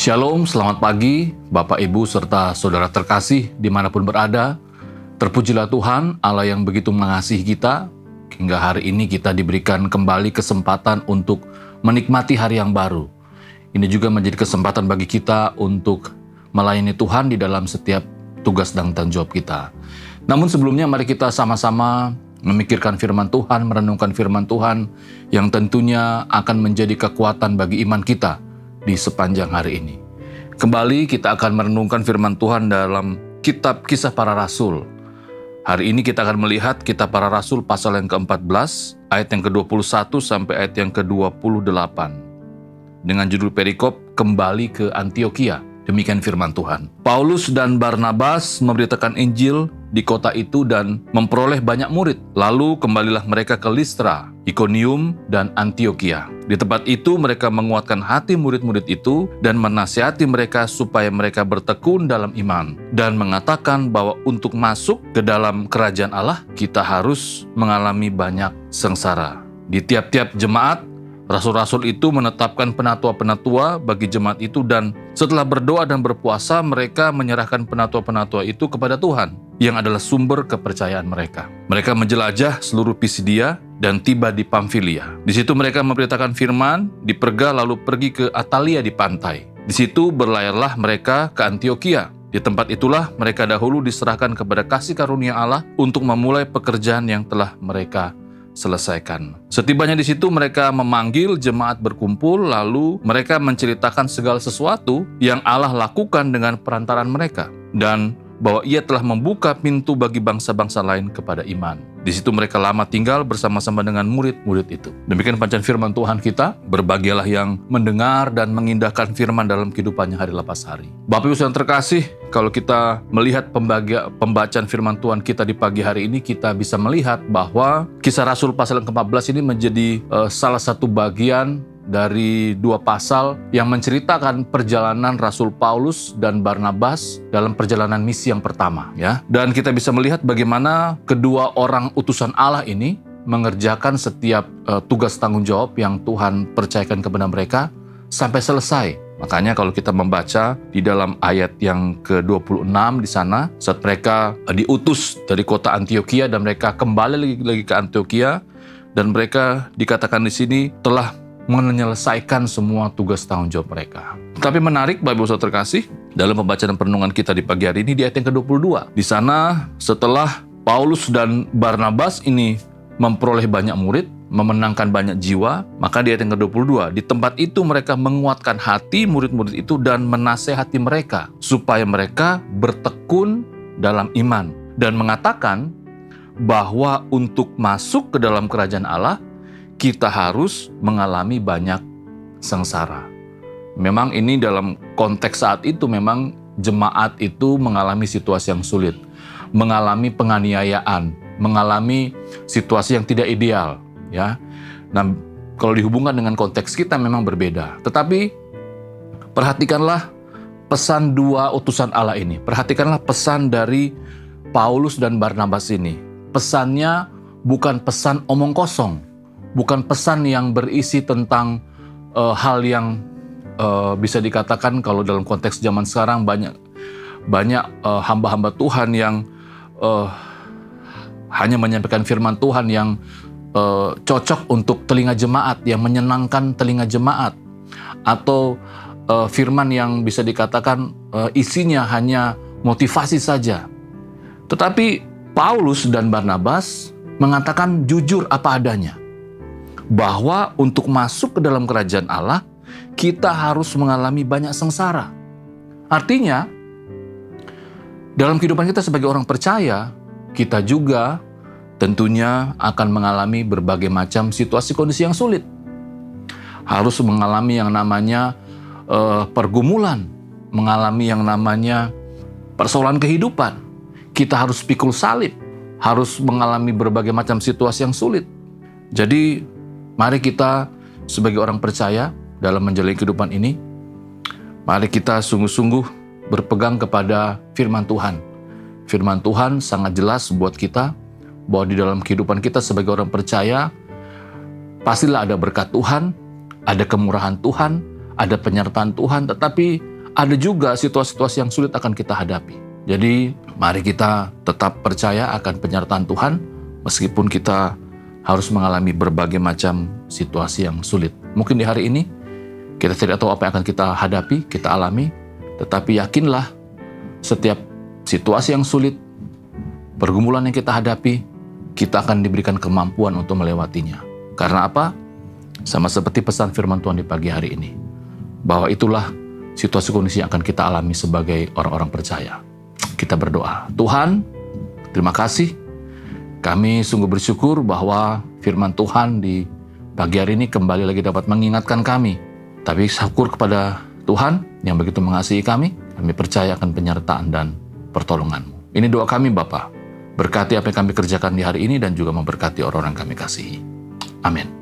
Shalom, selamat pagi Bapak Ibu serta saudara terkasih dimanapun berada. Terpujilah Tuhan Allah yang begitu mengasihi kita. Hingga hari ini kita diberikan kembali kesempatan untuk menikmati hari yang baru. Ini juga menjadi kesempatan bagi kita untuk melayani Tuhan di dalam setiap tugas dan tanggung jawab kita. Namun sebelumnya mari kita sama-sama memikirkan firman Tuhan, merenungkan firman Tuhan yang tentunya akan menjadi kekuatan bagi iman kita di sepanjang hari ini. Kembali kita akan merenungkan firman Tuhan dalam kitab Kisah Para Rasul. Hari ini kita akan melihat kitab Para Rasul pasal yang ke-14, ayat yang ke-21 sampai ayat yang ke-28. Dengan judul perikop, Kembali ke Antiokhia. Demikian firman Tuhan. Paulus dan Barnabas memberitakan Injil di kota itu dan memperoleh banyak murid. Lalu kembalilah mereka ke Listra, Ikonium, dan Antiokhia. Di tempat itu mereka menguatkan hati murid-murid itu dan menasihati mereka supaya mereka bertekun dalam iman. Dan mengatakan bahwa untuk masuk ke dalam kerajaan Allah, kita harus mengalami banyak sengsara. Di tiap-tiap jemaat, rasul-rasul itu menetapkan penatua-penatua bagi jemaat itu dan setelah berdoa dan berpuasa mereka menyerahkan penatua-penatua itu kepada Tuhan yang adalah sumber kepercayaan mereka. Mereka menjelajah seluruh Pisidia dan tiba di Pamfilia. Di situ mereka memberitakan firman di Perga lalu pergi ke Atalia di pantai. Di situ berlayarlah mereka ke Antiokhia. Di tempat itulah mereka dahulu diserahkan kepada kasih karunia Allah untuk memulai pekerjaan yang telah mereka selesaikan. Setibanya di situ mereka memanggil jemaat berkumpul, lalu mereka menceritakan segala sesuatu yang Allah lakukan dengan perantaran mereka dan bahwa Ia telah membuka pintu bagi bangsa-bangsa lain kepada iman. Di situ mereka lama tinggal bersama-sama dengan murid-murid itu. Demikian bacaan firman Tuhan kita. Berbahagialah yang mendengar dan mengindahkan firman dalam kehidupannya hari lepas hari. Bapak Ibu yang terkasih, kalau kita melihat pembacaan firman Tuhan kita di pagi hari ini, kita bisa melihat bahwa Kisah Rasul pasal yang ke-14 ini menjadi salah satu bagian dari dua pasal yang menceritakan perjalanan Rasul Paulus dan Barnabas dalam perjalanan misi yang pertama, ya. Dan kita bisa melihat bagaimana kedua orang utusan Allah ini mengerjakan setiap tugas tanggung jawab yang Tuhan percayakan kepada mereka sampai selesai. Makanya kalau kita membaca di dalam ayat yang ke-26 di sana, saat mereka diutus dari kota Antiokhia dan mereka kembali lagi ke Antiokhia, dan mereka dikatakan di sini telah menyelesaikan semua tugas tanggung jawab mereka. Tapi menarik Bapak Ibu Saudara terkasih, dalam pembacaan perenungan kita di pagi hari ini di ayat yang ke-22. Di sana setelah Paulus dan Barnabas ini memperoleh banyak murid, memenangkan banyak jiwa, maka di ayat yang ke-22, di tempat itu mereka menguatkan hati murid-murid itu dan menasehati mereka supaya mereka bertekun dalam iman dan mengatakan bahwa untuk masuk ke dalam kerajaan Allah kita harus mengalami banyak sengsara. Memang ini dalam konteks saat itu memang jemaat itu mengalami situasi yang sulit, mengalami penganiayaan, mengalami situasi yang tidak ideal, ya. Nah, kalau dihubungkan dengan konteks kita memang berbeda. Tetapi perhatikanlah pesan dua utusan Allah ini. Perhatikanlah pesan dari Paulus dan Barnabas ini. Pesannya bukan pesan omong kosong. Bukan pesan yang berisi tentang hal yang bisa dikatakan kalau dalam konteks zaman sekarang banyak hamba-hamba Tuhan yang hanya menyampaikan firman Tuhan yang cocok untuk telinga jemaat, yang menyenangkan telinga jemaat, atau firman yang bisa dikatakan isinya hanya motivasi saja. Tetapi Paulus dan Barnabas mengatakan jujur apa adanya, bahwa untuk masuk ke dalam kerajaan Allah, kita harus mengalami banyak sengsara. Artinya, dalam kehidupan kita sebagai orang percaya, kita juga tentunya akan mengalami berbagai macam situasi kondisi yang sulit. Harus mengalami yang namanya pergumulan, mengalami yang namanya persoalan kehidupan. Kita harus pikul salib, harus mengalami berbagai macam situasi yang sulit. Jadi, mari kita sebagai orang percaya dalam menjalani kehidupan ini, mari kita sungguh-sungguh berpegang kepada firman Tuhan. Firman Tuhan sangat jelas buat kita bahwa di dalam kehidupan kita sebagai orang percaya, pastilah ada berkat Tuhan, ada kemurahan Tuhan, ada penyertaan Tuhan, tetapi ada juga situasi-situasi yang sulit akan kita hadapi. Jadi, mari kita tetap percaya akan penyertaan Tuhan, meskipun kita harus mengalami berbagai macam situasi yang sulit. Mungkin di hari ini, kita tidak tahu apa yang akan kita hadapi, kita alami, tetapi yakinlah setiap situasi yang sulit, pergumulan yang kita hadapi, kita akan diberikan kemampuan untuk melewatinya. Karena apa? Sama seperti pesan firman Tuhan di pagi hari ini, bahwa itulah situasi kondisi yang akan kita alami sebagai orang-orang percaya. Kita berdoa. Tuhan, terima kasih. Kami sungguh bersyukur bahwa firman Tuhan di pagi hari ini kembali lagi dapat mengingatkan kami. Tapi syukur kepada Tuhan yang begitu mengasihi kami. Kami percaya akan penyertaan dan pertolongan-Mu. Ini doa kami Bapa. Berkati apa yang kami kerjakan di hari ini dan juga memberkati orang-orang kami kasihi. Amin.